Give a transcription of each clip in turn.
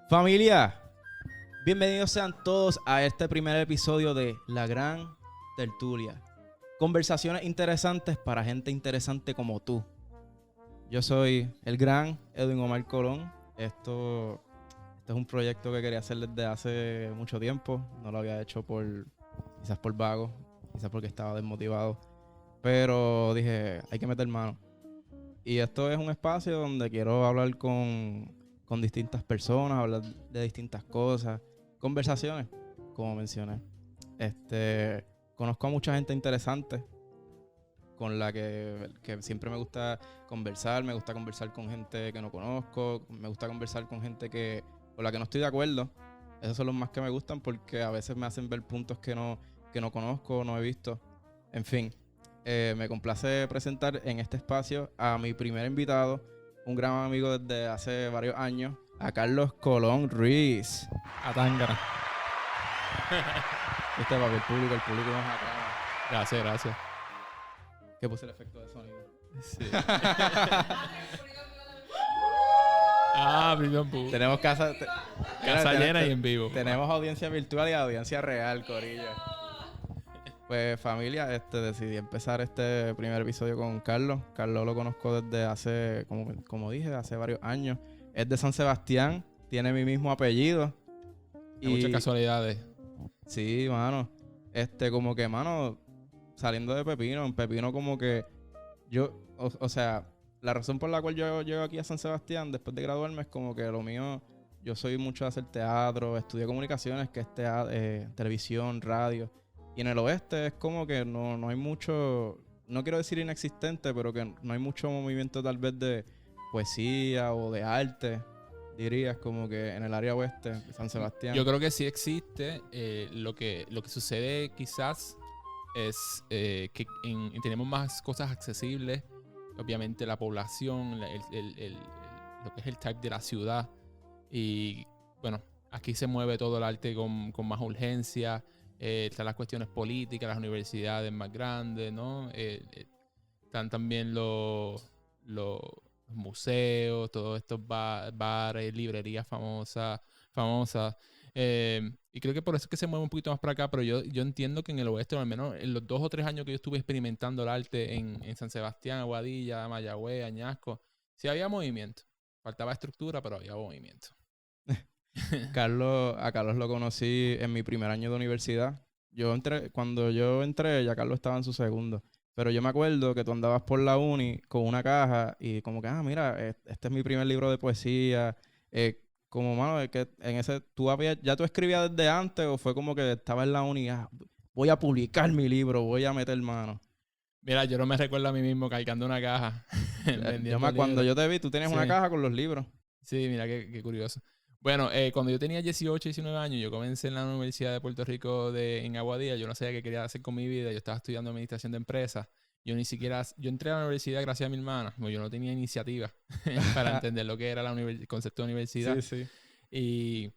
Familia, bienvenidos sean todos a este primer episodio de La Gran Tertulia. Conversaciones interesantes para gente interesante como tú. Yo soy el gran Edwin Omar Colón. Esto es un proyecto que quería hacer desde hace mucho tiempo. No lo había hecho quizás por vago, quizás porque estaba desmotivado. Pero dije, hay que meter mano. Y esto es un espacio donde quiero hablar con distintas personas, hablar de distintas cosas, conversaciones, como mencioné. Conozco a mucha gente interesante con la que siempre me gusta conversar con gente que no conozco, me gusta conversar con gente con la que no estoy de acuerdo. Esos son los más que me gustan porque a veces me hacen ver puntos que no conozco, no he visto. En fin, me complace presentar en este espacio a mi primer invitado, un gran amigo desde hace varios años, a Carlos Colón Ruiz. A Tángana. Papi, el público nos acaba. Gracias. Que puse el efecto de sonido. Sí. Premium Poo. Tenemos casa llena y en vivo. Tenemos audiencia virtual y audiencia real, corillo. Pues familia, decidí empezar este primer episodio con Carlos. Carlos lo conozco desde hace, como dije, hace varios años. Es de San Sebastián, tiene mi mismo apellido. Hay muchas casualidades. Sí, mano. Mano, saliendo de Pepino, en Pepino como que o sea, la razón por la cual yo llego aquí a San Sebastián después de graduarme es como que lo mío, yo soy mucho de hacer teatro, estudié comunicaciones, que es televisión, radio. Y en el oeste es como que no hay mucho, no quiero decir inexistente, pero que no hay mucho movimiento tal vez de poesía o de arte, dirías, como que en el área oeste, San Sebastián. Yo creo que sí existe. Lo que sucede quizás es que tenemos más cosas accesibles. Obviamente la población, lo que es el type de la ciudad. Y bueno, aquí se mueve todo el arte con más urgencia. Están las cuestiones políticas, las universidades más grandes, ¿no? Están también los museos, todos estos bares, librerías famosas. Y creo que por eso es que se mueve un poquito más para acá, pero yo entiendo que en el oeste, o al menos en los 2 o 3 años que yo estuve experimentando el arte en San Sebastián, Aguadilla, Mayagüez, Añasco, sí había movimiento. Faltaba estructura, pero había movimiento. A Carlos lo conocí en mi primer año de universidad. Cuando yo entré, ya Carlos estaba en su segundo. Pero yo me acuerdo que tú andabas por la uni con una caja y como que, mira, este es mi primer libro de poesía. Mano, es que en ese, ¿ya tú escribías desde antes o fue como que estaba en la uni? Voy a publicar mi libro, voy a meter mano. Mira, yo no me recuerdo a mí mismo cargando una caja. Cuando yo te vi, tú tenías una caja con los libros. Sí, mira, qué curioso. Bueno, cuando yo tenía 18, 19 años, yo comencé en la Universidad de Puerto Rico en Aguadilla. Yo no sabía qué quería hacer con mi vida. Yo estaba estudiando administración de empresas. Yo entré a la universidad gracias a mi hermana. Yo no tenía iniciativa para entender lo que era el concepto de universidad. Sí. Y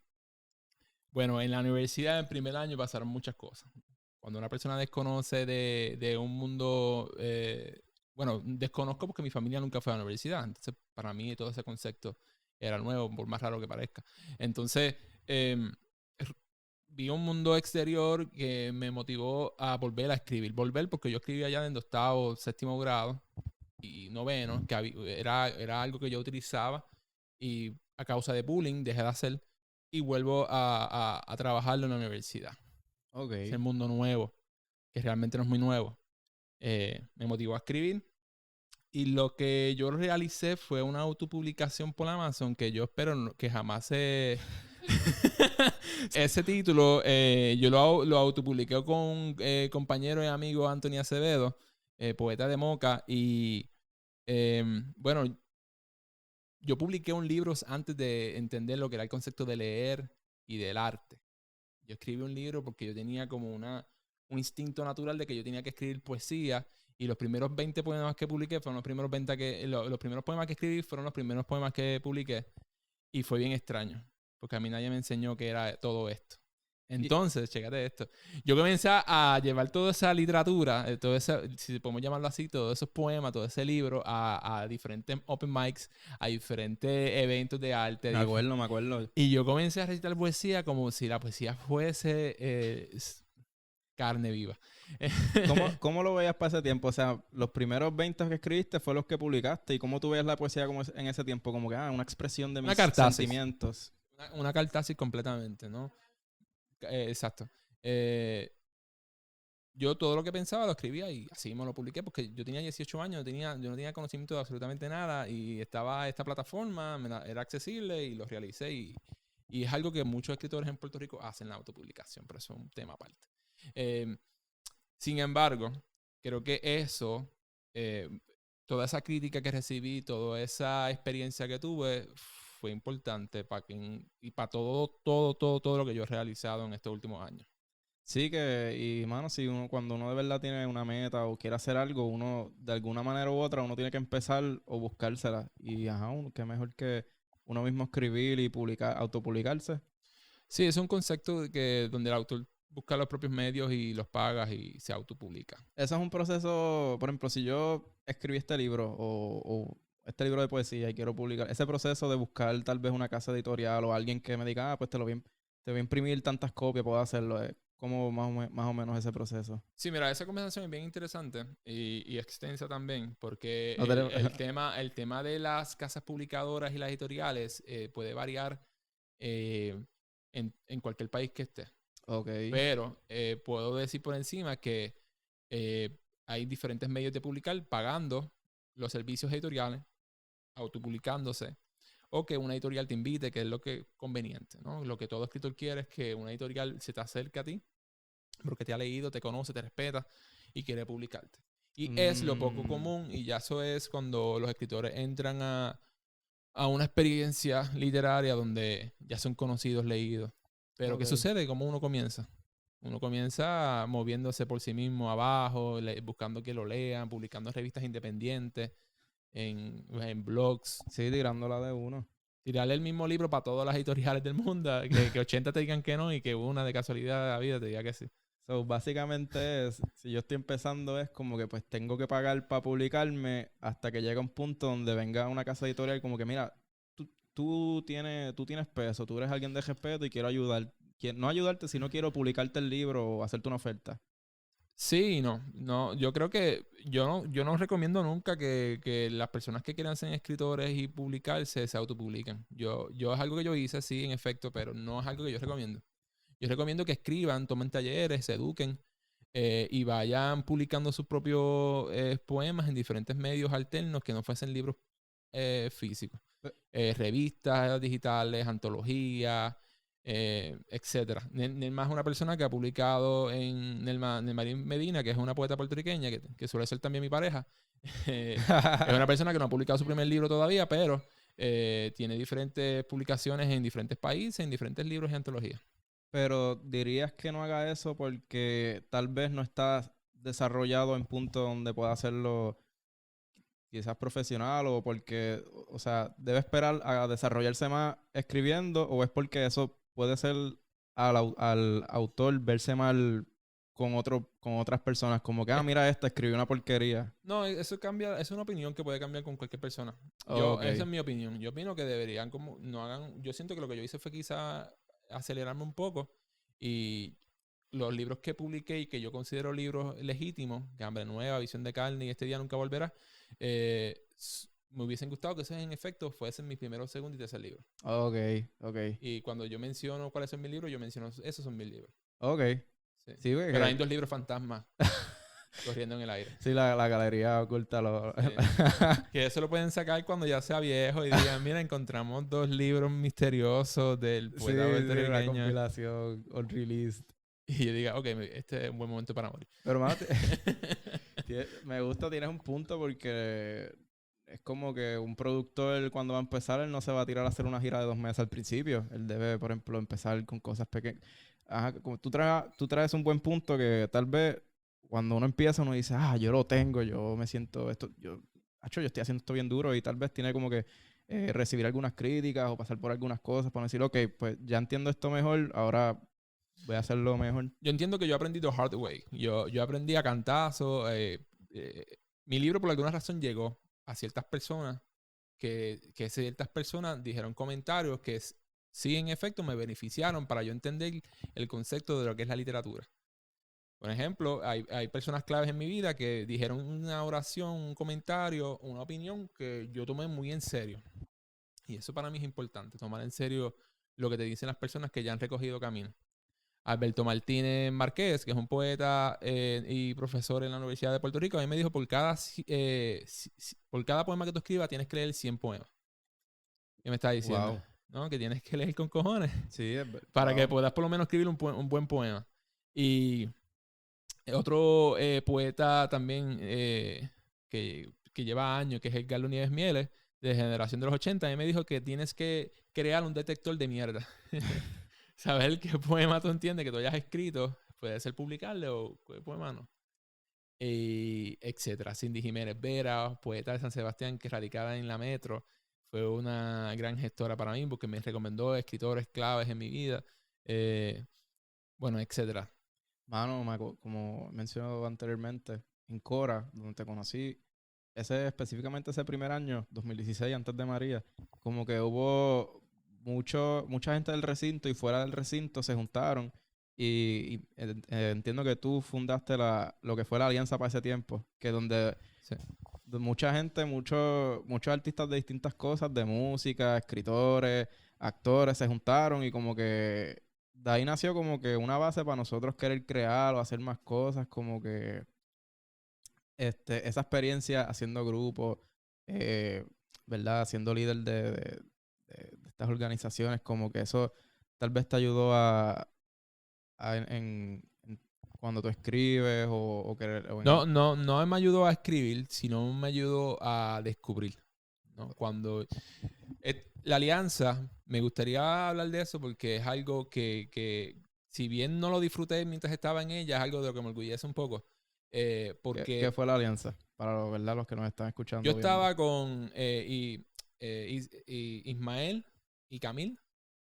bueno, en la universidad, en primer año, pasaron muchas cosas. Cuando una persona desconoce de un mundo... bueno, desconozco porque mi familia nunca fue a la universidad. Entonces, para mí, todo ese concepto era nuevo, por más raro que parezca. Entonces, vi un mundo exterior que me motivó a volver a escribir. Volver porque yo escribía ya en 8º, 7º grado y 9º, que era algo que yo utilizaba y a causa de bullying dejé de hacer y vuelvo a trabajarlo en la universidad. Okay. Es el mundo nuevo, que realmente no es muy nuevo. Me motivó a escribir. Y lo que yo realicé fue una autopublicación por Amazon que yo espero que jamás se... Ese título yo lo autopubliqué con un compañero y amigo Anthony Acevedo, poeta de Moca. Y bueno, yo publiqué un libro antes de entender lo que era el concepto de leer y del arte. Yo escribí un libro porque yo tenía como un instinto natural de que yo tenía que escribir poesía. Y los primeros 20 poemas que publiqué fueron los primeros poemas que escribí fueron los primeros poemas que publiqué. Y fue bien extraño, porque a mí nadie me enseñó que era todo esto. Entonces, chécate esto. Yo comencé a llevar toda esa literatura, todo ese, si podemos llamarlo así, todos esos poemas, todo ese libro a diferentes open mics, a diferentes eventos de arte. Me acuerdo. Y yo comencé a recitar poesía como si la poesía fuese carne viva. ¿Cómo lo veías para ese tiempo? O sea, los primeros 20 que escribiste fue los que publicaste. ¿Y cómo tú veías la poesía como en ese tiempo? Como que, una expresión de mis sentimientos. Una cartasis completamente, ¿no? Exacto. Yo todo lo que pensaba lo escribía y así me lo publiqué porque yo tenía 18 años, yo no tenía conocimiento de absolutamente nada y estaba esta plataforma, era accesible y lo realicé y es algo que muchos escritores en Puerto Rico hacen, la autopublicación, pero eso es un tema aparte. Sin embargo, creo que eso, toda esa crítica que recibí, toda esa experiencia que tuve fue importante para todo lo que yo he realizado en estos últimos años. Sí, mano, si cuando uno de verdad tiene una meta o quiere hacer algo, uno, de alguna manera u otra, uno tiene que empezar o buscársela. Y qué mejor que uno mismo escribir y autopublicarse. Sí, es un concepto donde el autor busca los propios medios y los paga y se autopublica. Eso es un proceso, por ejemplo, si yo escribí este libro o este libro de poesía y quiero publicar, ese proceso de buscar tal vez una casa editorial o alguien que me diga, pues te voy a imprimir tantas copias, puedo hacerlo. ¿Cómo más o menos ese proceso? Sí, mira, esa conversación es bien interesante y extensa también, porque el tema de las casas publicadoras y las editoriales puede variar en cualquier país que esté. Okay. Pero puedo decir por encima que hay diferentes medios de publicar pagando los servicios editoriales, autopublicándose, o que una editorial te invite, que es lo que es conveniente, ¿no? Lo que todo escritor quiere es que una editorial se te acerque a ti porque te ha leído, te conoce, te respeta y quiere publicarte. Y es lo poco común y ya eso es cuando los escritores entran a una experiencia literaria donde ya son conocidos, leídos. Pero ¿qué sucede? ¿Cómo uno comienza? Uno comienza moviéndose por sí mismo abajo, buscando que lo lean, publicando en revistas independientes, en blogs. Sí, tirándola de uno. Tirarle el mismo libro para todas las editoriales del mundo, que 80 te digan que no y que una de casualidad de la vida te diga que sí. So, básicamente si yo estoy empezando es como que pues tengo que pagar para publicarme hasta que llegue un punto donde venga una casa editorial como que mira, tú tienes peso, tú eres alguien de respeto y quiero ayudar. No ayudarte, sino quiero publicarte el libro o hacerte una oferta. Sí, no, yo creo que yo no recomiendo nunca que las personas que quieran ser escritores y publicarse se autopubliquen. Yo es algo que yo hice, sí, en efecto, pero no es algo que yo recomiendo. Yo recomiendo que escriban, tomen talleres, se eduquen y vayan publicando sus propios poemas en diferentes medios alternos que no fuesen libros físicos. Revistas digitales, antologías, etcétera. Nelma es una persona que ha publicado en Nelma Medina, que es una poeta puertorriqueña, que suele ser también mi pareja. Es una persona que no ha publicado su primer libro todavía, pero tiene diferentes publicaciones en diferentes países, en diferentes libros y antologías. Pero dirías que no haga eso porque tal vez no está desarrollado en punto donde pueda hacerlo quizás profesional o porque, o sea, debe esperar a desarrollarse más escribiendo o es porque eso puede ser al autor verse mal con otras personas, como que, mira escribió una porquería. No, eso cambia, es una opinión que puede cambiar con cualquier persona. Okay. Esa es mi opinión. Yo opino que deberían yo siento que lo que yo hice fue quizá acelerarme un poco y los libros que publiqué y que yo considero libros legítimos, que Hambre Nueva, Visión de Carne y Este Día Nunca Volverá, me hubiesen gustado que esos en efecto fuesen mis primeros, segundo y tercer libros. Ok. Y cuando yo menciono cuáles son mis libros, yo menciono esos son mis libros. Ok. Sí, pero hay 2 libros fantasmas corriendo en el aire. Sí, la galería oculta que eso lo pueden sacar cuando ya sea viejo y digan, mira, encontramos 2 libros misteriosos del poeta puertorriqueño. Una compilación unreleased. Y yo diga, ok, este es un buen momento para morir. Pero, mano, me gusta, tienes un punto porque es como que un productor cuando va a empezar, él no se va a tirar a hacer una gira de 2 meses al principio. Él debe, por ejemplo, empezar con cosas pequeñas. Como tú traes un buen punto que tal vez cuando uno empieza uno dice, yo lo tengo, yo me siento yo estoy haciendo esto bien duro y tal vez tiene como que recibir algunas críticas o pasar por algunas cosas para decir, ok, pues ya entiendo esto mejor, ahora voy a hacerlo mejor. Yo entiendo que yo aprendí the hard way. Yo aprendí a cantazo. Mi libro, por alguna razón, llegó a ciertas personas que ciertas personas dijeron comentarios que sí, en efecto, me beneficiaron para yo entender el concepto de lo que es la literatura. Por ejemplo, hay personas claves en mi vida que dijeron una oración, un comentario, una opinión que yo tomé muy en serio. Y eso para mí es importante, tomar en serio lo que te dicen las personas que ya han recogido camino. Alberto Martínez Márquez, que es un poeta y profesor en la Universidad de Puerto Rico, a mí me dijo, por cada poema que tú escribas tienes que leer 100 poemas. ¿Qué me está diciendo? Wow. ¿No? Que tienes que leer con cojones. Sí, para que puedas por lo menos escribir un buen poema. Y otro poeta también que lleva años, que es Edgardo Nieves Mieles, de Generación de los 80, a mí me dijo que tienes que crear un detector de mierda. Saber qué poema tú entiendes que tú hayas escrito, puede ser publicarle o qué poema no. Y etcétera. Cindy Jiménez Vera, poeta de San Sebastián que radicaba en la Metro, fue una gran gestora para mí porque me recomendó escritores claves en mi vida. Bueno, etcétera. Mano, como mencionado anteriormente, en Cora, donde te conocí, específicamente ese primer año, 2016, antes de María, como que hubo mucha gente del recinto y fuera del recinto se juntaron y entiendo que tú fundaste lo que fue la Alianza para ese tiempo, que donde Sí. mucha gente, muchos artistas de distintas cosas, de música, escritores, actores, se juntaron y como que de ahí nació como que una base para nosotros querer crear o hacer más cosas, como que esa experiencia haciendo grupos, ¿verdad? Siendo líder de estas organizaciones, como que eso tal vez te ayudó cuando tú escribes o querer... No me ayudó a escribir, sino me ayudó a descubrir, ¿no? Cuando la alianza, me gustaría hablar de eso porque es algo que si bien no lo disfruté mientras estaba en ella, es algo de lo que me orgullece un poco. Porque ¿Qué fue la alianza? Para ¿verdad? Los que nos están escuchando. yo estaba con Ismael y Camil,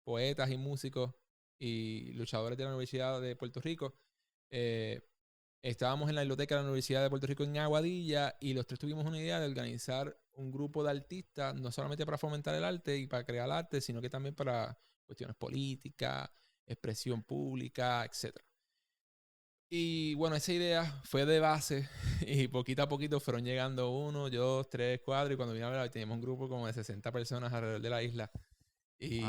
poetas y músicos y luchadores de la Universidad de Puerto Rico. Estábamos en la biblioteca de la Universidad de Puerto Rico en Aguadilla y los tres tuvimos una idea de organizar un grupo de artistas, no solamente para fomentar el arte y para crear arte, sino que también para cuestiones políticas, expresión pública, etc. Y bueno, esa idea fue de base y poquito a poquito fueron llegando 1, 2, 3, 4 y cuando vine a ver teníamos un grupo como de 60 personas alrededor de la isla. Sí.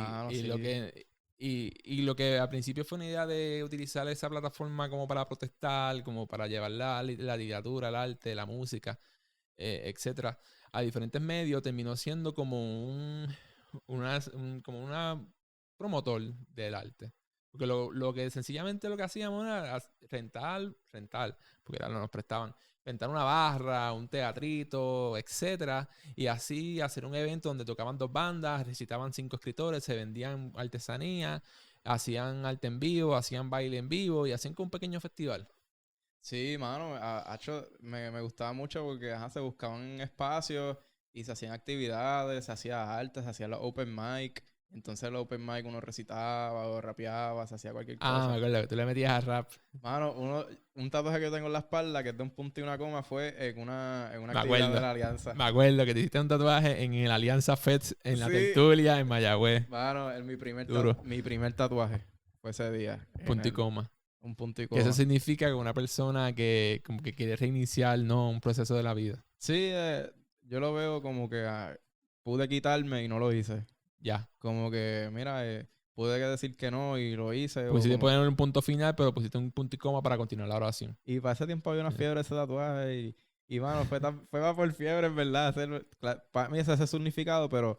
Lo que al principio fue una idea de utilizar esa plataforma como para protestar, como para llevar la literatura, el arte, la música, etcétera, a diferentes medios, terminó siendo como una promotor del arte. Porque lo que sencillamente lo que hacíamos era rentar, porque no nos prestaban, rentar una barra, un teatrito, etcétera, y así hacer un evento donde tocaban 2 bandas, recitaban 5 escritores, se vendían artesanía, hacían arte en vivo, hacían baile en vivo y hacían como un pequeño festival. Sí, mano, me gustaba mucho porque se buscaban espacios y se hacían actividades, se hacía arte, se hacía los open mic. Entonces los open mic uno recitaba o rapeaba, se hacía cualquier cosa. Me acuerdo que tú le metías a rap. Mano, un tatuaje que yo tengo en la espalda, que es de un punto y una coma, fue en una actividad de la Alianza. Me acuerdo que te hiciste un tatuaje en el Alianza Fest, en la Tertulia, en Mayagüez. Mano, mi primer tatuaje fue ese día. Punto y coma. Un punto y coma. Que eso significa que una persona que como que quiere reiniciar, ¿no? Un proceso de la vida. Sí, yo lo veo como que pude quitarme y no lo hice. Ya. Como que, mira, pude decir que no y lo hice. Pusiste poner un punto final, pero pusiste un punto y coma para continuar la oración. Y para ese tiempo había una fiebre ese tatuaje y mano, fue más por fiebre, en verdad. Para mí ese es el significado, pero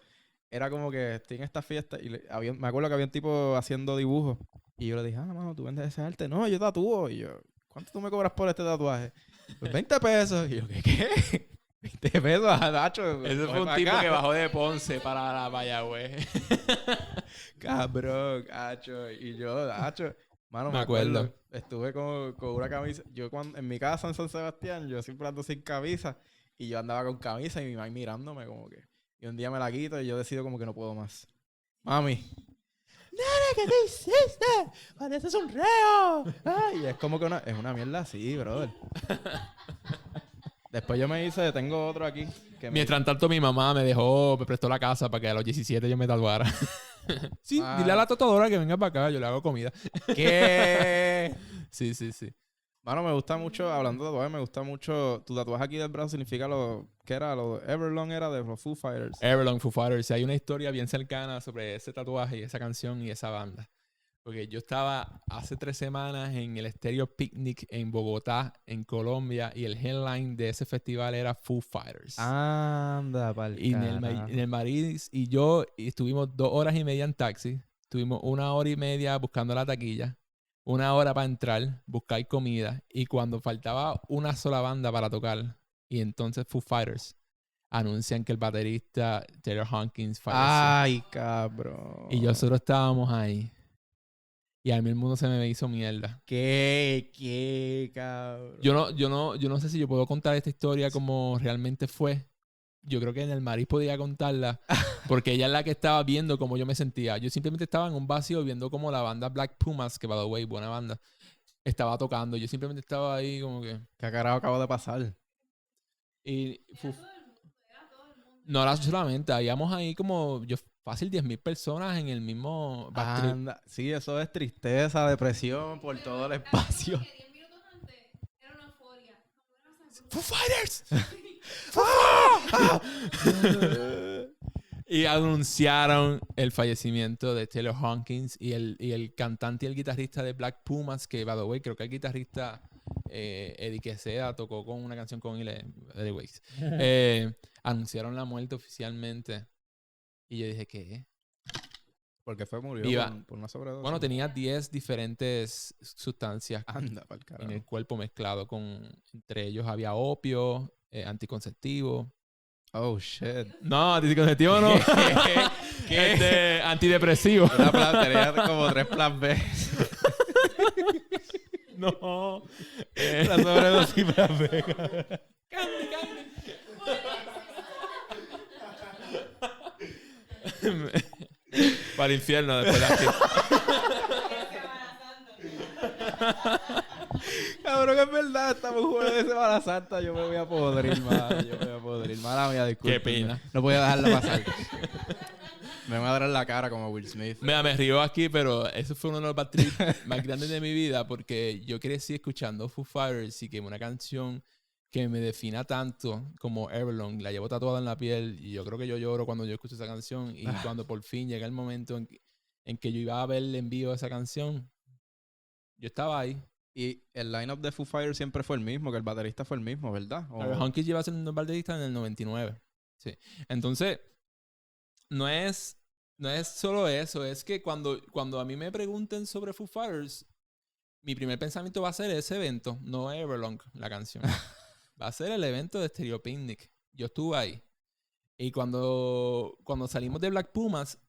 era como que estoy en esta fiesta y me acuerdo que había un tipo haciendo dibujos y yo le dije, mano, ¿tú vendes ese arte? No, yo tatúo. Y yo, ¿cuánto tú me cobras por este tatuaje? Pues 20 pesos. Y yo, ¿qué? 20 pesos, Nacho. Ese fue un tipo que bajó de Ponce para la Mayagüez. Cabrón, Nacho. Y yo, Nacho, mano, me acuerdo. Estuve con una camisa. Yo en mi casa en San Sebastián, yo siempre ando sin camisa. Y yo andaba con camisa y mi mamá mirándome como que. Y un día me la quito y yo decido como que no puedo más. Mami, ¡Nene, qué te hiciste! ¡Pareces un reo! Ay, es como que es una mierda así, brother. Después yo tengo otro aquí. Mientras tanto, mi mamá me prestó la casa para que a los 17 yo me tatuara. Sí, dile a la tatuadora que venga para acá, yo le hago comida. ¿Qué? Sí, sí, sí. Mano, me gusta mucho, hablando de tatuajes, me gusta mucho. Tu tatuaje aquí del brazo significa ¿qué era? Lo Everlong era de los Foo Fighters. Everlong, Foo Fighters. Hay una historia bien cercana sobre ese tatuaje y esa canción y esa banda. Porque yo estaba hace 3 semanas en el Stereo Picnic en Bogotá, en Colombia, y el headline de ese festival era Foo Fighters. Anda, pa'l Y en el Marines y yo estuvimos 2 horas y media en taxi. Estuvimos 1 hora y media buscando la taquilla. 1 hora para entrar, buscar comida. Y cuando faltaba una sola banda para tocar, y entonces Foo Fighters anuncian que el baterista Taylor Hawkins falleció. Ay, cabrón. Y nosotros estábamos ahí. Y a mí el mundo se me hizo mierda. ¿Qué, cabrón? Yo no sé si yo puedo contar esta historia como realmente fue. Yo creo que en el Maris podía contarla. Porque ella es la que estaba viendo cómo yo me sentía. Yo simplemente estaba en un vacío viendo cómo la banda Black Pumas, que by the way, buena banda, estaba tocando. Yo simplemente estaba ahí como que... ¿Qué carajo acaba de pasar? Y... No era solamente. Habíamos ahí como... Fácil 10,000 personas en el mismo backstreet. Anda. Sí, eso es tristeza, depresión por todo el espacio. 10 minutos antes era una euforia. ¡Foo Fighters! Y anunciaron el fallecimiento de Taylor Hawkins y el cantante y el guitarrista de Black Pumas, que, by the way, creo que el guitarrista Eddie Queseda tocó con una canción con él. Anyways. Anunciaron la muerte oficialmente. Y yo dije, ¿qué? Porque murió por una sobredosis. Bueno, tenía 10 diferentes sustancias Anda, pa'l en carajo. el cuerpo mezclado entre ellos había opio, anticonceptivo. Oh, shit. No, anticonceptivo no. ¿Qué? Antidepresivo. Tenía como 3 plan B. No. La sobredosis plan B. Candy. Para el infierno después de aquí. Cabrón, es verdad, estamos jugando de Semana Santa. Yo me voy a podrir, mano. Mala mía, disculpe. Qué pena. No podía dejarla pasar. Me voy a dar en la cara como Will Smith. Mira, me río aquí, pero eso fue uno de los bad trips más grandes de mi vida porque yo crecí escuchando Foo Fighters y que una canción que me defina tanto como Everlong, la llevo tatuada en la piel y yo creo que yo lloro cuando yo escucho esa canción y cuando por fin llega el momento en que yo iba a ver el envío de esa canción, yo estaba ahí. Y el line-up de Foo Fighters siempre fue el mismo, que el baterista fue el mismo, ¿verdad? Hawkins lleva siendo baterista en el 99. Sí. Entonces, no es solo eso, es que cuando a mí me pregunten sobre Foo Fighters, mi primer pensamiento va a ser ese evento, no Everlong, la canción. Va a ser el evento de Stereo Picnic. Yo estuve ahí. Y cuando salimos de Black Pumas,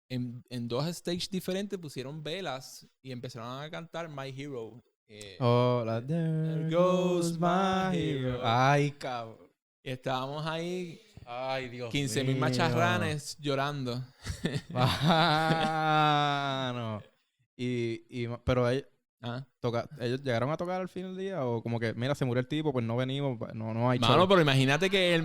en 2 stages diferentes pusieron velas y empezaron a cantar My Hero. There goes my hero. Ay, cabrón. Y estábamos ahí, Ay, Dios 15,000 mío. macharranes llorando. No. Pero ellos llegaron a tocar al fin del día o como que, mira, se murió el tipo, pues no venimos, no hay Mano, show. pero imagínate que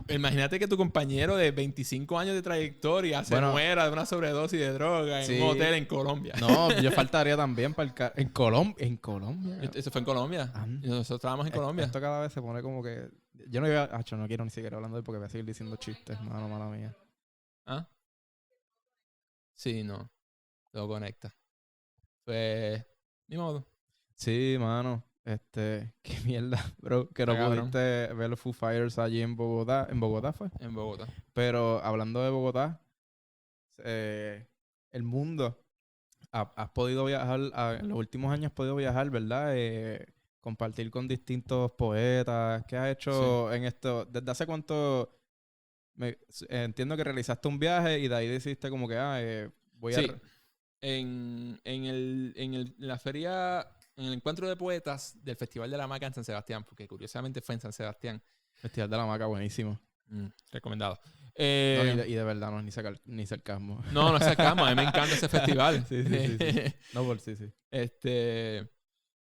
imagínate que tu compañero de 25 años de trayectoria se muera de una sobredosis de droga en un hotel en Colombia. No, yo faltaría también para en Colombia. Eso fue en Colombia. Y nosotros estábamos en Colombia. Esto cada vez se pone como que... Yo no iba... no quiero ni siquiera hablando de él porque voy a seguir diciendo chistes, mala mía. ¿Ah? Sí, no. Todo conecta. Pues... Ni modo. Sí, mano. Qué mierda, bro. Que no pudiste ver los Foo Fighters allí en Bogotá. ¿En Bogotá fue? En Bogotá. Pero hablando de Bogotá, el mundo, has podido viajar, en los últimos años has podido viajar, ¿verdad? Compartir con distintos poetas. ¿Qué has hecho en esto? ¿Desde hace cuánto? Entiendo que realizaste un viaje y de ahí decidiste como que, voy a... En la feria, en el encuentro de poetas del Festival de la Hamaca en San Sebastián, porque curiosamente fue en San Sebastián. Festival de la Hamaca, buenísimo. Recomendado. No, y de verdad no es ni sarcasmo. No es sarcasmo. A mí me encanta ese festival. Sí. No, sí.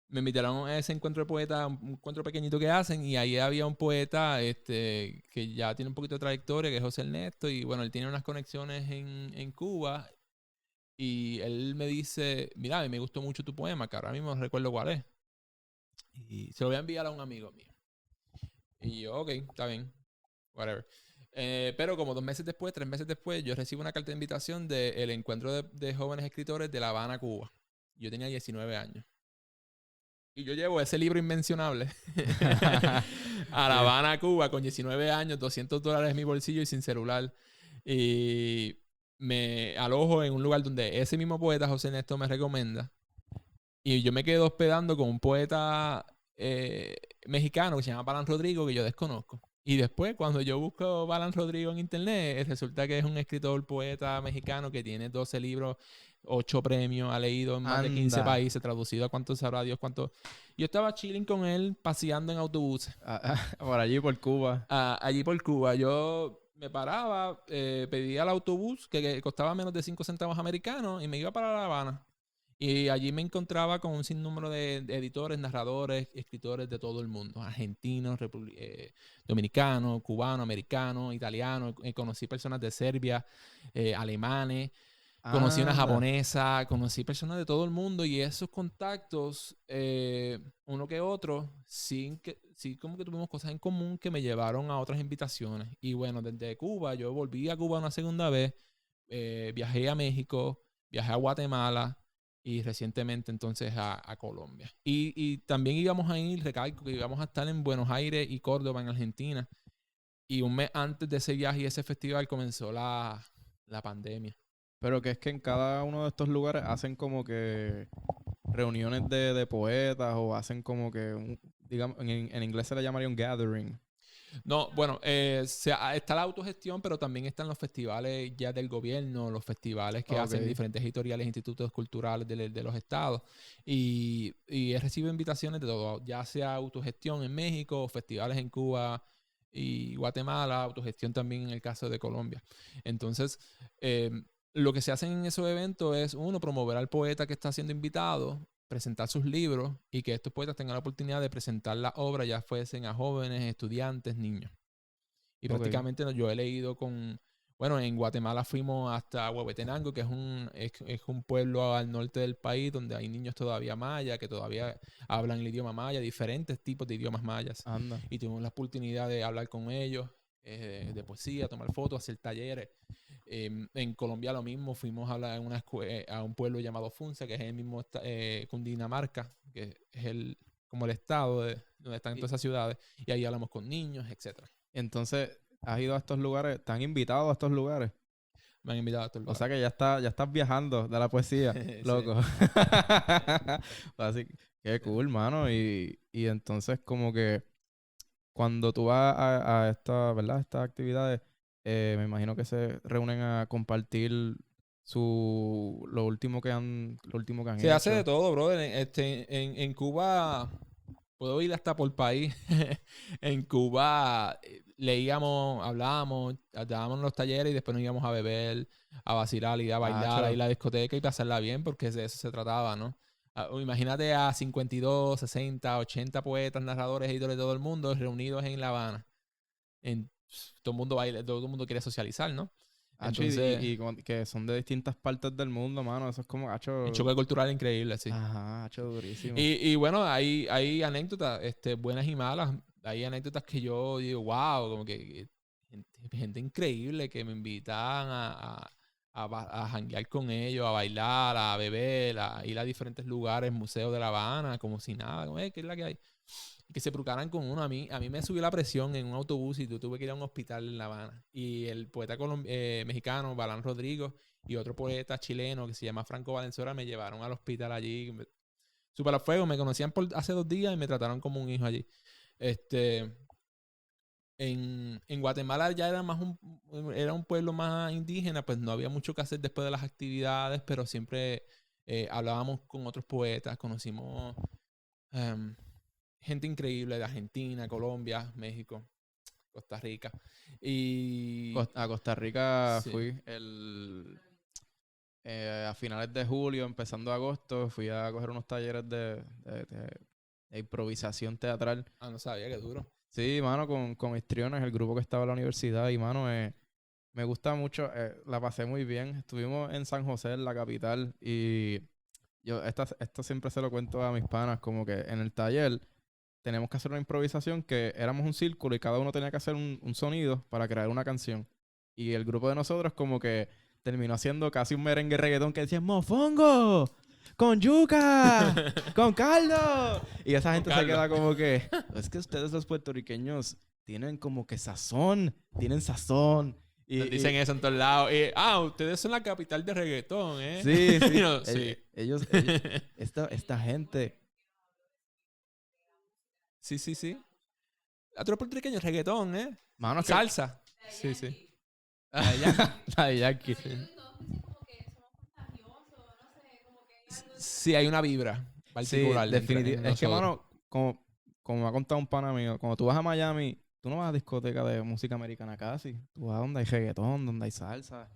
Me invitaron a ese encuentro de poetas, un encuentro pequeñito que hacen, y ahí había un poeta que ya tiene un poquito de trayectoria, que es José Ernesto, y bueno, él tiene unas conexiones en Cuba, y él me dice, mira, a mí me gustó mucho tu poema, que ahora mismo no recuerdo cuál es, y se lo voy a enviar a un amigo mío. Y yo, ok, está bien, whatever. Pero como 3 meses después, yo recibo una carta de invitación del encuentro de jóvenes escritores de La Habana, Cuba. Yo tenía 19 años. Y yo llevo ese libro inmencionable a La Habana, Cuba, con 19 años, $200 en mi bolsillo y sin celular. Y me alojo en un lugar donde ese mismo poeta, José Ernesto, me recomienda. Y yo me quedo hospedando con un poeta mexicano que se llama Balán Rodrigo, que yo desconozco. Y después, cuando yo busco Balán Rodrigo en internet, resulta que es un escritor, poeta mexicano que tiene 12 libros, 8 premios, ha leído en más de 15 países, traducido a cuánto sabrá Dios, cuánto. Yo estaba chilling con él, paseando en autobuses. Por allí, por Cuba. Allí por Cuba. Yo me paraba, pedía el autobús, que costaba menos de 5 centavos americanos, y me iba para La Habana. Y allí me encontraba con un sinnúmero de editores, narradores, escritores de todo el mundo. Argentinos, dominicanos, cubanos, americanos, italianos. Conocí personas de Serbia, alemanes. Conocí una japonesa. Conocí personas de todo el mundo. Y esos contactos, uno que otro, sí como que tuvimos cosas en común que me llevaron a otras invitaciones. Y bueno, desde Cuba, yo volví a Cuba una segunda vez. Viajé a México, viajé a Guatemala. Y recientemente entonces a Colombia. Y también íbamos a ir, recalco, que íbamos a estar en Buenos Aires y Córdoba, en Argentina. Y un mes antes de ese viaje y ese festival comenzó la pandemia. Pero que es que en cada uno de estos lugares hacen como que reuniones de poetas o hacen como que, digamos, en inglés se le llamaría un gathering. No, bueno, está la autogestión, pero también están los festivales ya del gobierno, los festivales que hacen diferentes editoriales, institutos culturales de los estados. Y he recibido invitaciones de todo, ya sea autogestión en México, festivales en Cuba y Guatemala, autogestión también en el caso de Colombia. Entonces, lo que se hace en esos eventos es, uno, promover al poeta que está siendo invitado, presentar sus libros y que estos poetas tengan la oportunidad de presentar la obra, ya fuesen a jóvenes, estudiantes, niños. Y prácticamente yo he leído bueno, en Guatemala fuimos hasta Huehuetenango, que es un pueblo al norte del país donde hay niños todavía mayas, que todavía hablan el idioma maya, diferentes tipos de idiomas mayas. Anda. Y tuvimos la oportunidad de hablar con ellos, de poesía, tomar fotos, hacer talleres. En Colombia lo mismo, fuimos a hablar a un pueblo llamado Funza, que es el mismo Cundinamarca, que es como el estado donde están todas esas ciudades, y ahí hablamos con niños, etcétera. Entonces, ¿has ido a estos lugares? ¿Te han invitado a estos lugares? Me han invitado a estos lugares. O sea que ya estás viajando de la poesía, loco. Así, qué cool, mano. Y entonces como que cuando tú vas a ¿verdad? Estas actividades, me imagino que se reúnen a compartir lo último que han hecho. Se hace de todo, brother. En Cuba, puedo ir hasta por país. En Cuba leíamos, hablábamos, dábamos los talleres y después nos íbamos a beber, a vacilar, ir a bailar, a ir a la discoteca y pasarla bien, porque de eso se trataba, ¿no? Imagínate a 52, 60, 80 poetas, narradores, editores de todo el mundo reunidos en La Habana. Todo el mundo baila, todo el mundo quiere socializar, ¿no? Entonces, que son de distintas partes del mundo, mano. Eso es como, un choque cultural increíble, sí. Ajá, durísimo. Y bueno, hay anécdotas buenas y malas. Hay anécdotas que yo digo, wow, como que gente increíble que me invitan a janguear con ellos, a bailar, a beber, a ir a diferentes lugares, museos de La Habana, como si nada, como, ¿qué es la que hay? Que se procuraran con uno. A mí me subió la presión en un autobús y tuve que ir a un hospital en La Habana. Y el poeta mexicano, Balán Rodrigo, y otro poeta chileno que se llama Franco Valenzuela me llevaron al hospital allí. Super a fuego, me conocían hace 2 días y me trataron como un hijo allí. En Guatemala ya era un pueblo más indígena, pues no había mucho que hacer después de las actividades, pero siempre hablábamos con otros poetas, conocimos gente increíble de Argentina, Colombia, México. Costa Rica. Y... A Costa Rica Sí. fui a finales de julio, empezando agosto, fui a coger unos talleres de improvisación teatral. no sabía, qué duro. Sí, mano, con Histriones, el grupo que estaba en la universidad. Y, mano, me gusta mucho, la pasé muy bien. Estuvimos en San José, en la capital, y esto siempre se lo cuento a mis panas, como que en el taller tenemos que hacer una improvisación que éramos un círculo y cada uno tenía que hacer un sonido para crear una canción. Y el grupo de nosotros como que terminó haciendo casi un merengue reggaetón que decía ¡Mofongo! ¡Con yuca! ¡Con caldo! Y esa gente se caldo. queda como que... Es que ustedes los puertorriqueños tienen como que sazón. Tienen sazón. Nos dicen eso en todos lados. Ustedes son la capital de reggaetón, ¿eh? Sí, sí. No, sí. Ellos esta gente... Sí. Otro puertorriqueño, reggaetón, ¿eh? Mano, es que- Salsa. Sí. La de Yankee. Como que somos contagiosos, no sé, como que hay algo Sí, hay una vibra particular. Sí, dentro de definitivamente. Es que, nosotros. mano, como me ha contado un pana mío, cuando tú vas a Miami, tú no vas a discoteca de música americana casi. Tú vas donde hay reggaetón, donde hay salsa.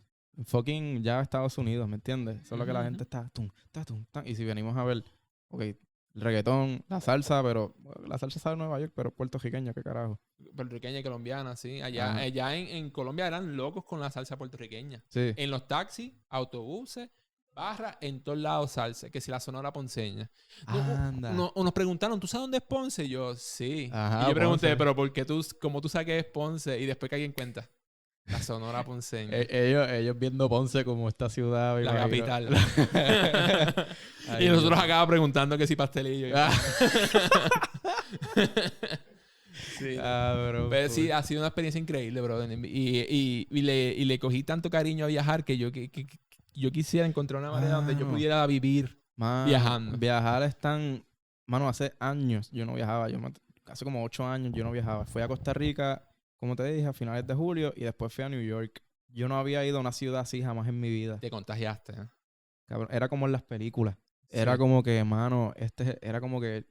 Fucking ya Estados Unidos, ¿me entiendes? Solo que la gente está tum, ta, tum, ta. Y si venimos a ver, ok, el reggaetón, la salsa, pero la salsa sabe Nueva York, pero puertorriqueño, ¿qué carajo? Puertorriqueña y colombiana, sí. Allá, Ajá. allá en Colombia eran locos con la salsa puertorriqueña. Sí. En los taxis, autobuses, barras, en todos lados salsa. Que si la Sonora Ponceña. Anda. Nos preguntaron, ¿tú sabes dónde es Ponce? Y yo, sí. Ajá, Y yo pregunté, Ponce. ¿pero por qué como tú sabes que es Ponce? Y después que alguien cuenta. La Sonora Ponceña. Ellos viendo Ponce como esta ciudad. me La imagino. capital. Ay, Y nosotros Dios. acá preguntando que si pastelillo. Ah. Sí. Bro, Pero sí, cool. ha sido una experiencia increíble, bro. Y le cogí tanto cariño a viajar que yo quisiera encontrar una manera donde yo Mano. pudiera vivir. Mano, Viajando. Viajar es tan... Mano, hace años yo no viajaba. Hace como 8 años yo no viajaba. Fui a Costa Rica, como te dije, a finales de julio y después fui a New York. Yo no había ido a una ciudad así jamás en mi vida. Te contagiaste, ¿eh? Cabrón, era como en las películas. Sí. Era como que, mano, era como que...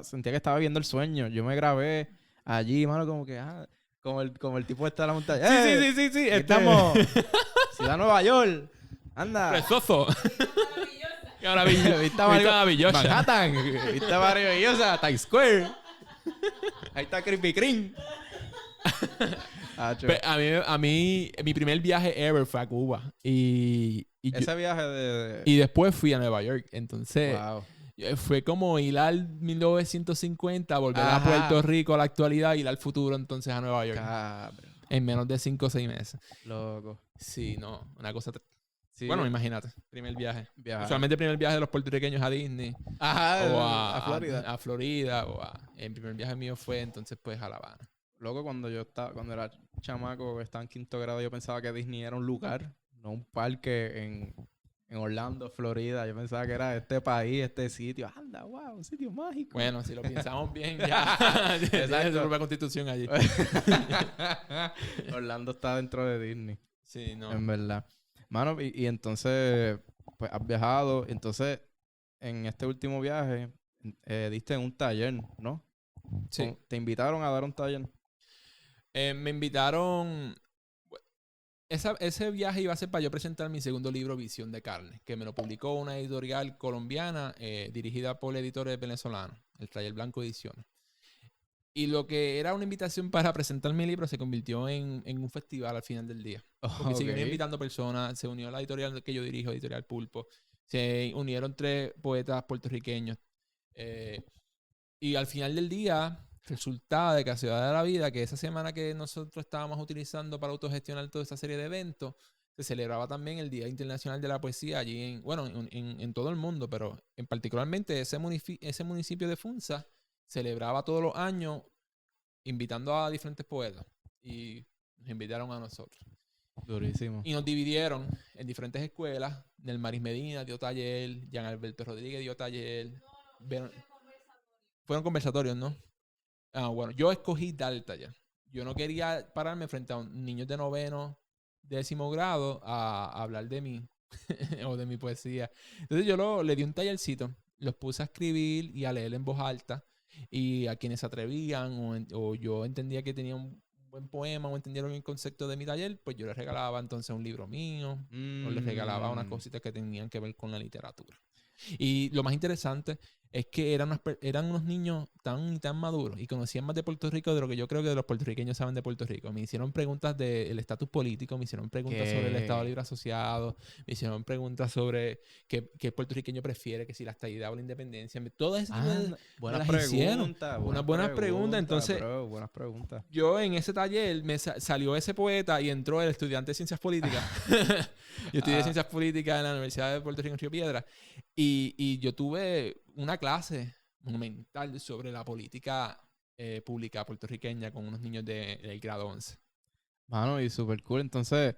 sentía que estaba viendo el sueño. Yo me grabé allí, mano, como que... como el tipo este de la montaña. ¡Eh! Sí. Aquí estamos. Ciudad Nueva York. Anda. Precioso. maravillosa. Qué maravilla. Vista maravillosa. Manhattan. Vista maravillosa. Times Square. Ahí está Krispy Kreme. Acho. A mí, mi primer viaje ever fue a Cuba. Y Ese viaje de... y después fui a Nueva York. Entonces, Wow. fue como ir al 1950, volver a Ajá. Puerto Rico a la actualidad y ir al futuro entonces a Nueva York. Cabrón. En menos de 5 o 6 meses. Loco. Sí, no, una cosa... Sí, Bueno, imagínate, primer viaje. viajar. Usualmente el primer viaje de los puertorriqueños a Disney. Ajá, O a Florida. A Florida. El primer viaje mío fue entonces pues a La Habana. Loco, cuando era chamaco, estaba en 5º grado, yo pensaba que Disney era un lugar, no un parque en Orlando, Florida. Yo pensaba que era este país, este sitio. Anda, wow, un sitio mágico. Bueno, si lo pensamos bien, ya. Tiene su propia constitución allí. Orlando está dentro de Disney, Sí, no. en verdad. Mano, y entonces, pues has viajado. Entonces, en este último viaje, diste un taller, ¿no? Sí. Te invitaron a dar un taller. Me invitaron... Ese viaje iba a ser para yo presentar mi segundo libro, Visión de Carne, que me lo publicó una editorial colombiana dirigida por editores venezolanos, el Taller Blanco Ediciones. Y lo que era una invitación para presentar mi libro se convirtió en un festival al final del día. Porque siguieron invitando personas, se unió la editorial que yo dirijo, Editorial Pulpo, se unieron 3 poetas puertorriqueños. Y al final del día, resultaba de casualidad de la vida que esa semana que nosotros estábamos utilizando para autogestionar toda esa serie de eventos, se celebraba también el Día Internacional de la Poesía allí en todo el mundo, pero en particularmente ese municipio de Funza celebraba todos los años invitando a diferentes poetas y nos invitaron a nosotros. Durísimo. Y nos dividieron en diferentes escuelas. Del Maris Medina dio taller, Jean Alberto Rodríguez dio taller. Fueron conversatorios, ¿no? Bueno, yo escogí dar el taller. Yo no quería pararme frente a niños de 9º, 10º grado a hablar de mí o de mi poesía. Entonces yo le di un tallercito, los puse a escribir y a leer en voz alta. Y a quienes se atrevían o yo entendía que tenían buen poema o entendieron el concepto de mi taller, pues yo les regalaba entonces un libro mío o les regalaba unas cositas que tenían que ver con la literatura. Y lo más interesante es que eran unos niños tan maduros y conocían más de Puerto Rico de lo que yo creo que los puertorriqueños saben de Puerto Rico. Me hicieron preguntas del estatus político, me hicieron preguntas sobre el Estado Libre Asociado, me hicieron preguntas sobre qué el puertorriqueño prefiere, que si la estadidad o la independencia. Todo ese tipo de... buenas las hicieron. preguntas. Unas buenas preguntas. Entonces, bro, buenas preguntas. yo en ese taller salió ese poeta y entró el estudiante de Ciencias Políticas. Yo estudié Ciencias Políticas en la Universidad de Puerto Rico en Río Piedra. Y yo tuve una clase monumental sobre la política pública puertorriqueña con unos niños del grado 11. Mano, y súper cool. Entonces,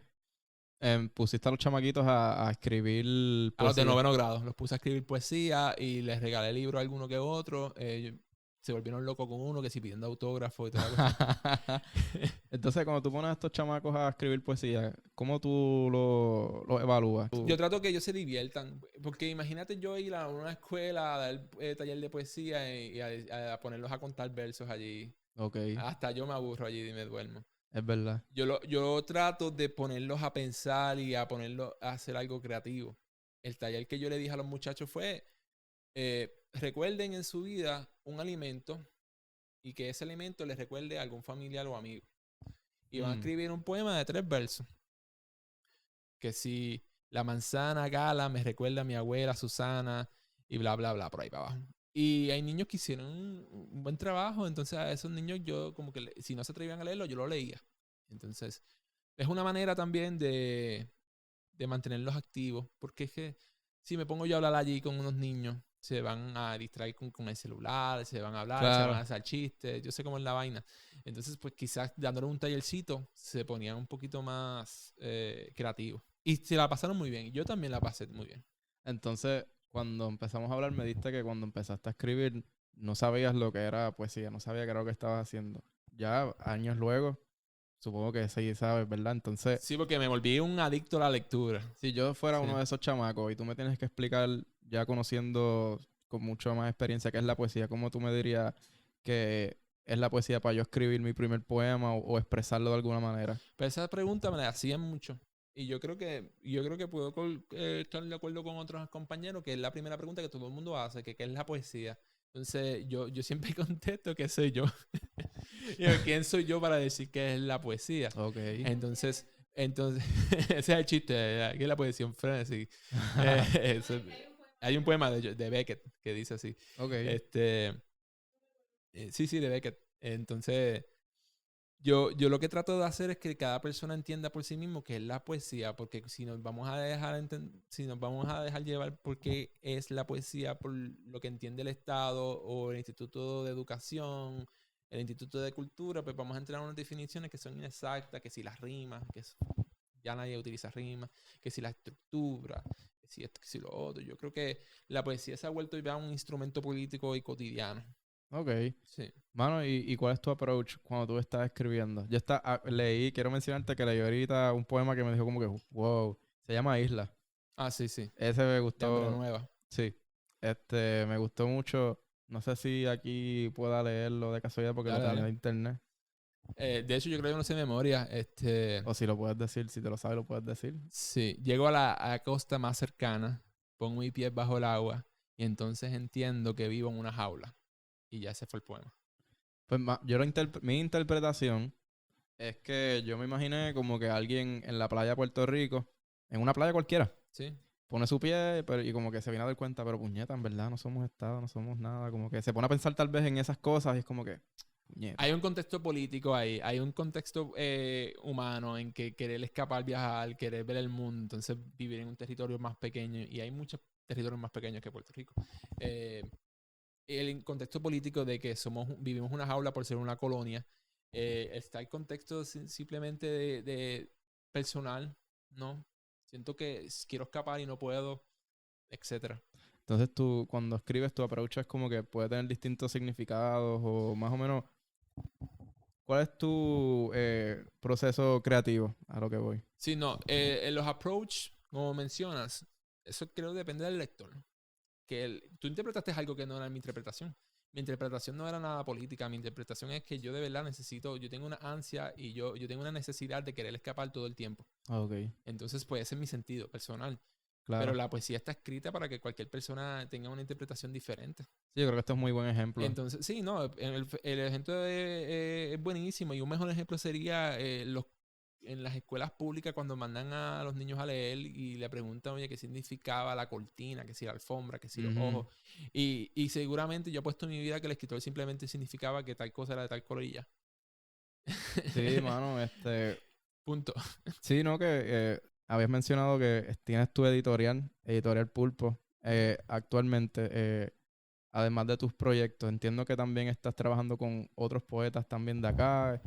pusiste a los chamaquitos a escribir poesía. A los de 9º grado. Los puse a escribir poesía y les regalé libros a alguno que otro. Se volvieron locos con uno que si pidiendo autógrafo y toda la cosa. Entonces, cuando tú pones a estos chamacos a escribir poesía, ¿cómo tú lo evalúas? Yo trato que ellos se diviertan. Porque imagínate yo ir a una escuela a dar taller de poesía y a ponerlos a contar versos allí. Ok, Hasta yo me aburro allí y me duermo. es verdad. Yo trato de ponerlos a pensar y a ponerlos a hacer algo creativo. El taller que yo le dije a los muchachos fue... recuerden en su vida un alimento y que ese alimento les recuerde a algún familiar o amigo. Y van a escribir un poema de 3 versos. Que si la manzana gala me recuerda a mi abuela Susana y bla, bla, bla, por ahí para abajo. Y hay niños que hicieron un buen trabajo, entonces a esos niños yo como que si no se atrevían a leerlo, yo lo leía. Entonces es una manera también de mantenerlos activos, porque es que si me pongo yo a hablar allí con unos niños, se van a distraer con el celular, se van a hablar, Claro. se van a hacer chistes, yo sé cómo es la vaina. Entonces, pues quizás dándole un tallercito, se ponían un poquito más creativos. Y se la pasaron muy bien. Yo también la pasé muy bien. Entonces, cuando empezamos a hablar, me diste que cuando empezaste a escribir, no sabías lo que era poesía, no sabías qué era lo que estabas haciendo. Ya años luego, supongo que sí sabes, ¿verdad? Entonces, Sí, porque me volví un adicto a la lectura. si yo fuera Sí. uno de esos chamacos y tú me tienes que explicar, ya conociendo con mucho más experiencia qué es la poesía, ¿cómo tú me dirías que es la poesía para yo escribir mi primer poema o expresarlo de alguna manera? Pero esa pregunta me la hacían mucho. Y yo creo que puedo estar de acuerdo con otros compañeros, que es la primera pregunta que todo el mundo hace, que qué es la poesía. Entonces, yo siempre contesto que soy yo. Y ¿quién soy yo para decir qué es la poesía? Ok. Entonces ese es el chiste, ¿qué es la poesía? Un frenesí. Hay un poema de Beckett que dice así. Ok. Sí, de Beckett. Entonces, yo lo que trato de hacer es que cada persona entienda por sí mismo qué es la poesía, porque si nos vamos a dejar llevar por qué es la poesía, por lo que entiende el Estado o el Instituto de Educación, el Instituto de Cultura, pues vamos a entrar a unas definiciones que son inexactas, que si las rimas, ya nadie utiliza rimas, que si la estructura, que si esto, que si lo otro. Yo creo que la poesía se ha vuelto ya un instrumento político y cotidiano. Ok. Sí. Mano, ¿y cuál es tu approach cuando tú estás escribiendo? Quiero mencionarte que leí ahorita un poema que me dijo como que, wow, se llama Isla. Ah, sí. Ese me De Hambre gustó. Nueva. Sí. Me gustó mucho. No sé si aquí pueda leerlo de casualidad porque lo Dale, tenía dale. de internet. De hecho, yo creo que no sé de memoria. O si lo puedes decir, si te lo sabes, lo puedes decir. Sí, llego a la costa más cercana, pongo mis pies bajo el agua y entonces entiendo que vivo en una jaula. Y ya ese fue el poema. Pues mi interpretación es que yo me imaginé como que alguien en la playa de Puerto Rico, en una playa cualquiera, Sí. pone su pie y como que se viene a dar cuenta, pero puñeta, en verdad no somos Estado, no somos nada. Como que se pone a pensar tal vez en esas cosas y es como que, puñeta. Hay un contexto político ahí, hay un contexto humano en que querer escapar, viajar, querer ver el mundo, entonces vivir en un territorio más pequeño, y hay muchos territorios más pequeños que Puerto Rico. El contexto político de que vivimos una jaula por ser una colonia, está el contexto simplemente de personal, ¿no? Siento que quiero escapar y no puedo, etcétera. Entonces tú, cuando escribes, tu approach es como que puede tener distintos significados o más o menos, ¿cuál es tu proceso creativo? A lo que voy. Sí, no, los approach, como mencionas, eso creo que depende del lector. Tú interpretaste algo que no era mi interpretación. mi interpretación no era nada política. Mi interpretación es que yo de verdad yo tengo una ansia y yo tengo una necesidad de querer escapar todo el tiempo. Ok, Entonces, pues ese es mi sentido personal. claro. Pero la poesía está escrita para que cualquier persona tenga una interpretación diferente. Sí, yo creo que esto es muy buen ejemplo. Entonces, sí, no, el ejemplo es buenísimo. Y un mejor ejemplo sería en las escuelas públicas cuando mandan a los niños a leer y le preguntan, oye, qué significaba la cortina, que si la alfombra, que si los Ujú. ojos. Y seguramente yo he puesto en mi vida que el escritor simplemente significaba que tal cosa era de tal color y ya. Sí, mano, Punto. sí, ¿no? Que habías mencionado que tienes tu Editorial Pulpo, actualmente, además de tus proyectos. Entiendo que también estás trabajando con otros poetas también de acá.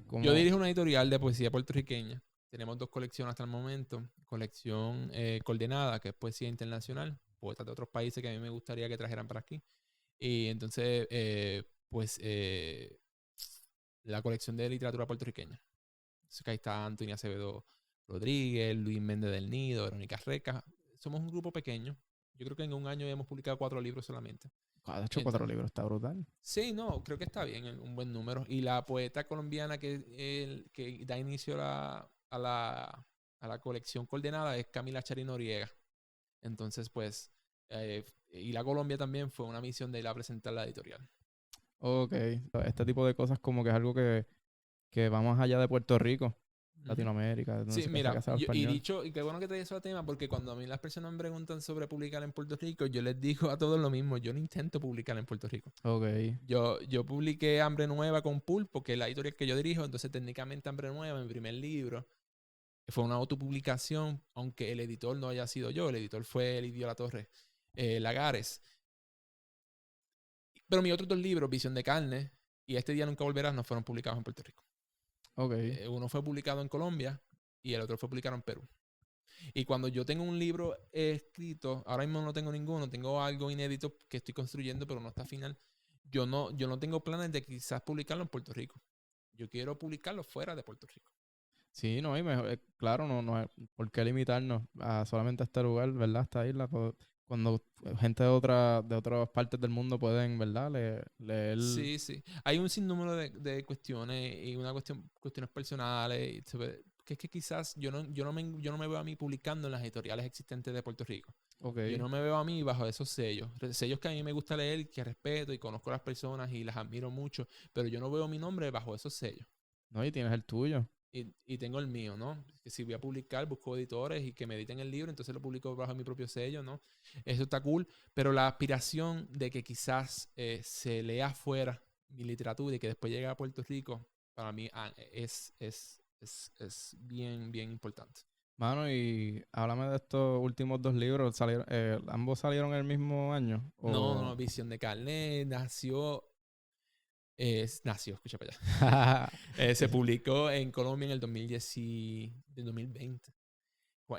Como... Yo dirijo una editorial de poesía puertorriqueña. Tenemos 2 colecciones hasta el momento. Colección Coordenada, que es poesía internacional, poetas de otros países que a mí me gustaría que trajeran para aquí. Y entonces, la colección de literatura puertorriqueña. Entonces, que ahí está Antonio Acevedo Rodríguez, Luis Méndez del Nido, Verónica Reca. Somos un grupo pequeño. Yo creo que en un año hemos publicado 4 libros solamente. Has hecho 4 libros, está brutal. Sí, no, creo que está bien, un buen número. Y la poeta colombiana que da inicio a la colección Coordenada es Camila Chari Noriega. Entonces, pues, y la Colombia también fue una misión de ir a presentar la editorial. Ok, este tipo de cosas como que es algo que va más allá de Puerto Rico, Ujú. Latinoamérica. No Sí, sé, mira, que sea y español. dicho, y qué bueno que traes ese tema, porque cuando a mí las personas me preguntan sobre publicar en Puerto Rico, yo les digo a todos lo mismo, yo no intento publicar en Puerto Rico. Ok, Yo publiqué Hambre Nueva con Pulpo, que es la editorial que yo dirijo, entonces técnicamente Hambre Nueva, mi primer libro, fue una autopublicación, aunque el editor no haya sido yo, el editor fue Elidio La Torre Lagares. Pero mis otros 2 libros, Visión de Carne y Este Día Nunca Volverás, no fueron publicados en Puerto Rico. ok. Uno fue publicado en Colombia y el otro fue publicado en Perú. Y cuando yo tengo un libro escrito, ahora mismo no tengo ninguno, tengo algo inédito que estoy construyendo, pero no está final. Yo no tengo planes de quizás publicarlo en Puerto Rico. Yo quiero publicarlo fuera de Puerto Rico. Sí, no, y mejor, claro, no hay por qué limitarnos a solamente este lugar, ¿verdad? Esta isla. Cuando gente de otras partes del mundo pueden, ¿verdad? Leer. Sí, sí. Hay un sinnúmero de cuestiones y cuestiones personales. Que es que quizás yo no me veo a mí publicando en las editoriales existentes de Puerto Rico. Ok. Yo no me veo a mí bajo esos sellos. Sellos que a mí me gusta leer, que respeto y conozco a las personas y las admiro mucho, pero yo no veo mi nombre bajo esos sellos. No, y tienes el tuyo. Y tengo el mío, ¿no? Que si voy a publicar, busco editores y que me editen el libro, entonces lo publico bajo mi propio sello, ¿no? Eso está cool, pero la aspiración de que quizás se lea afuera mi literatura y que después llegue a Puerto Rico, para mí es bien, bien importante. Mano, y háblame de estos últimos 2 libros. ¿Ambos salieron el mismo año? No, Visión de Carne nació, escucha para allá. Se publicó en Colombia en el 2020,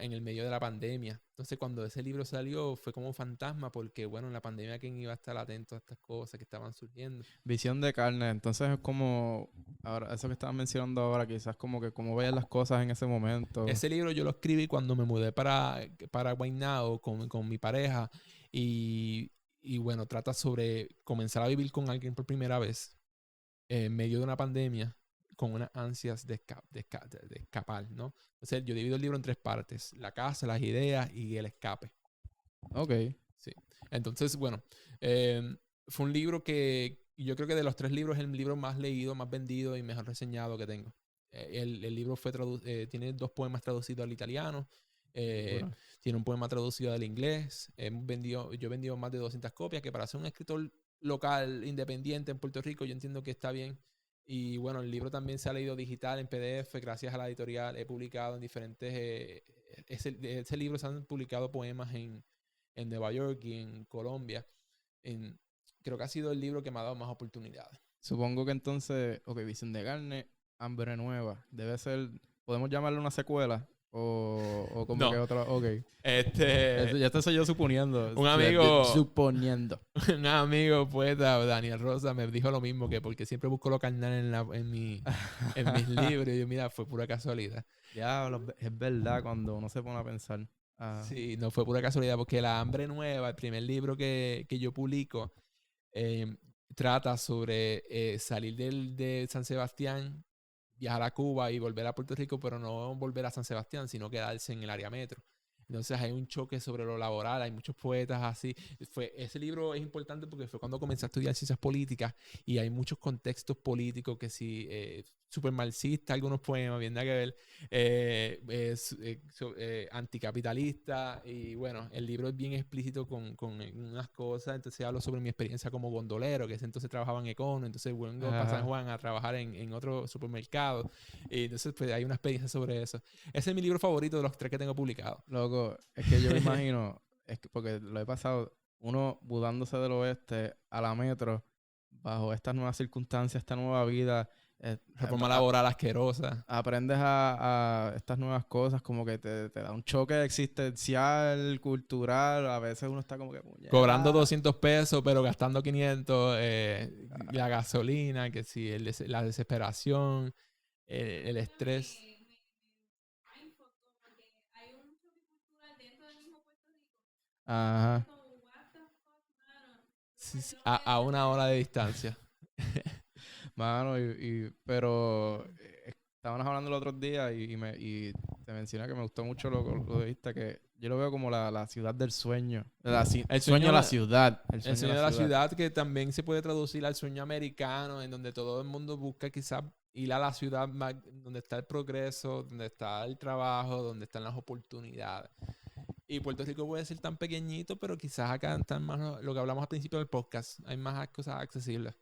en el medio de la pandemia. Entonces, cuando ese libro salió, fue como un fantasma, porque, bueno, en la pandemia, ¿quién iba a estar atento a estas cosas que estaban surgiendo? Visión de Carne. Entonces es como, ahora, eso que estabas mencionando ahora, quizás como que cómo veías las cosas en ese momento. Ese libro yo lo escribí cuando me mudé para Guaynabo con mi pareja. Y bueno, trata sobre comenzar a vivir con alguien por primera vez en medio de una pandemia, con unas ansias de escapar, ¿no? Entonces, yo divido el libro en 3 partes: la casa, las ideas y el escape. Ok. Sí. Entonces, bueno, fue un libro que yo creo que de los 3 libros es el libro más leído, más vendido y mejor reseñado que tengo. El libro tiene 2 poemas traducidos al italiano. Bueno. Tiene un poema traducido al inglés. Yo he vendido más de 200 copias, que para ser un escritor local, independiente en Puerto Rico, yo entiendo que está bien. Y bueno, el libro también se ha leído digital en PDF gracias a la editorial. He publicado en diferentes... ese libro se han publicado poemas en Nueva York y en Colombia. Creo que ha sido el libro que me ha dado más oportunidades. Supongo que entonces, Visión de Carne, Hambre Nueva. Debe ser, ¿podemos llamarle una secuela? O como No. que otra, ok. Este, Ya te soy yo suponiendo. Un amigo- Suponiendo. un amigo poeta, Daniel Rosa, me dijo lo mismo, que porque siempre busco lo carnal en mis libros. Y yo, mira, fue pura casualidad. Ya, es verdad cuando uno se pone a pensar. Sí, no fue pura casualidad, porque La Hambre Nueva, el primer libro que yo publico, trata sobre salir de San Sebastián, viajar a Cuba y volver a Puerto Rico, pero no volver a San Sebastián, sino quedarse en el área metro. Entonces hay un choque sobre lo laboral, hay muchos poetas así. Ese libro es importante porque fue cuando comencé a estudiar ciencias políticas y hay muchos contextos políticos que sí, súper marxistas, algunos poemas, bien nada que ver, anticapitalista, y bueno, el libro es bien explícito con unas cosas. Entonces hablo sobre mi experiencia como gondolero, que ese entonces trabajaba en Econo, entonces vengo para San Juan a trabajar en otro supermercado, y entonces pues hay una experiencia sobre eso. Ese es mi libro favorito de los 3 que tengo publicados. Loco, es que yo me imagino, porque lo he pasado, uno mudándose del oeste a la metro, bajo estas nuevas circunstancias, esta nueva vida, Reforma laboral asquerosa. aprendes a estas nuevas cosas, como que te da un choque existencial, cultural, a veces uno está como que... Cobrando 200 pesos, pero gastando 500, la gasolina, que sí, la desesperación, el estrés. Porque hay un choque cultural dentro del mismo Puerto Rico. Ajá. Como, what the fuck, mano. Sí, a 1 hora de distancia. Mano, pero estábamos hablando el otro día y te mencioné que me gustó mucho lo que dijiste, que yo lo veo como la ciudad del sueño. El sueño de la ciudad. El sueño de la ciudad, que también se puede traducir al sueño americano, en donde todo el mundo busca quizás ir a la ciudad donde está el progreso, donde está el trabajo, donde están las oportunidades. Y Puerto Rico puede ser tan pequeñito, pero quizás acá están más lo que hablamos al principio del podcast. Hay más cosas accesibles.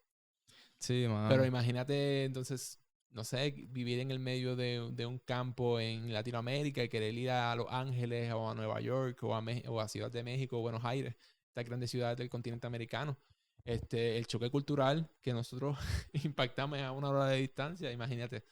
Sí, mano. Pero imagínate, entonces, no sé, vivir en el medio de un campo en Latinoamérica y querer ir a Los Ángeles o a Nueva York o a Ciudad de México o Buenos Aires, estas grandes ciudades del continente americano. El choque cultural que nosotros impactamos a 1 hora de distancia, imagínate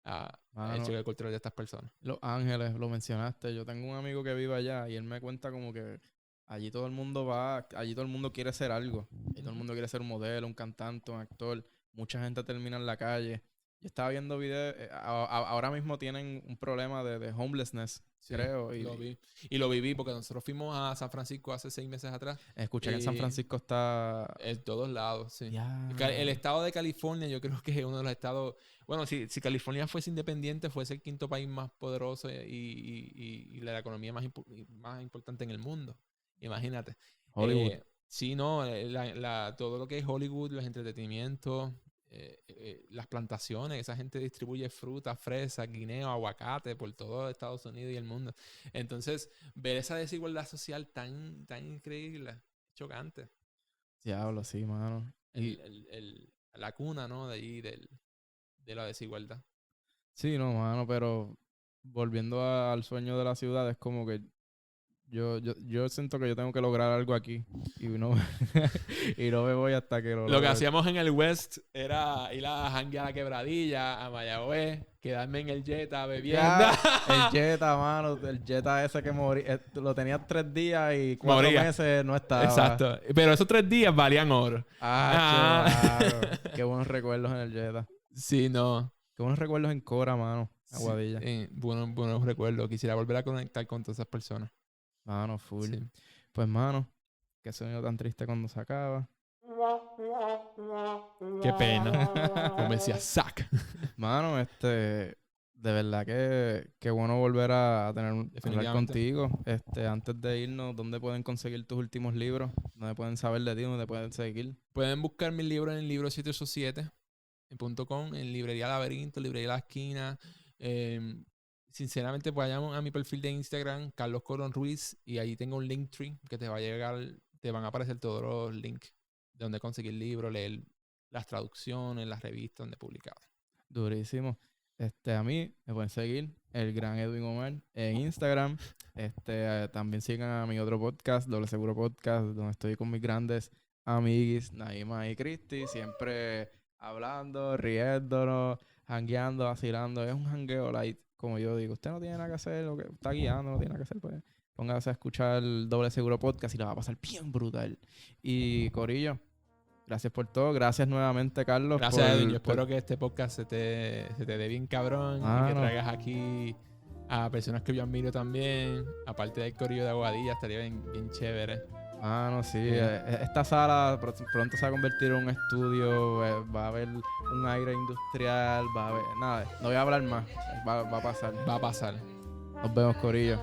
el choque cultural de estas personas. Los Ángeles, lo mencionaste. Yo tengo un amigo que vive allá y él me cuenta como que allí todo el mundo allí todo el mundo quiere ser algo. Allí todo el mundo quiere ser un modelo, un cantante, un actor. Mucha gente termina en la calle. Yo estaba viendo videos, ahora mismo tienen un problema de homelessness, sí, creo. Y lo viví porque nosotros fuimos a San Francisco hace 6 meses atrás. Escuché que en San Francisco está... En todos lados, sí. Yeah. El estado de California yo creo que es uno de los estados... Bueno, si California fuese independiente, fuese el 5º país más poderoso y la economía más importante en el mundo. Imagínate. Hollywood. Sí, no, todo lo que es Hollywood, los entretenimientos, las plantaciones, esa gente distribuye frutas, fresas, guineo, aguacate por todo Estados Unidos y el mundo. Entonces, ver esa desigualdad social tan increíble, chocante. Diablo, sí, mano. La cuna, ¿no? De ahí, de la desigualdad. Sí, no, mano, pero volviendo al sueño de la ciudad, es como que yo siento que yo tengo que lograr algo aquí y no me voy hasta que lo que hacíamos en el West era ir a janguear a Quebradilla, a Mayagüez, quedarme en el Jetta bebiendo. El Jetta, mano, el Jetta ese que morí, lo tenías 3 días y 4 meses no estaba. Exacto, pero esos 3 días valían oro. Claro. Qué buenos recuerdos en el Jetta. Sí, no. Qué buenos recuerdos en Cora, mano, Aguadilla. Sí, buenos recuerdos. Quisiera volver a conectar con todas esas personas. Mano, full. Sí. Pues, mano, qué sueño tan triste cuando se acaba. Qué pena. Como decía, sac. Mano, de verdad que bueno volver a hablar contigo. Antes de irnos, ¿dónde pueden conseguir tus últimos libros? ¿Dónde pueden saber de ti? ¿Dónde pueden seguir? Pueden buscar mis libros en el libro787.com, en Librería Laberinto, Librería La Esquina. Sinceramente, pues vayan a mi perfil de Instagram, Carlos Colón Ruiz, y ahí tengo un Linktree que te va a llegar, te van a aparecer todos los links de donde conseguir libros, leer las traducciones, las revistas donde he publicado. Durísimo. A mí me pueden seguir, el gran Edwin Omar, en Instagram. También sigan a mi otro podcast, Doble Seguro Podcast, donde estoy con mis grandes amiguis, Naima y Cristi, siempre hablando, riéndonos, jangueando, vacilando. Es un jangueo light. Como yo digo, usted no tiene nada que hacer, lo que está guiando, no tiene nada que hacer, pues póngase a escuchar el Doble Seguro Podcast y la va a pasar bien brutal. Y Corillo, gracias por todo. Gracias nuevamente, Carlos. Gracias, Edwin. Yo espero que este podcast se te dé bien cabrón y que traigas aquí a personas que yo admiro también. Aparte del Corillo de Aguadilla, estaría bien chévere. Ah, no, sí. Esta sala pronto se va a convertir en un estudio. Va a haber un aire industrial. Va a haber. Nada, no voy a hablar más. Va a pasar. Va a pasar. Nos vemos, corillo.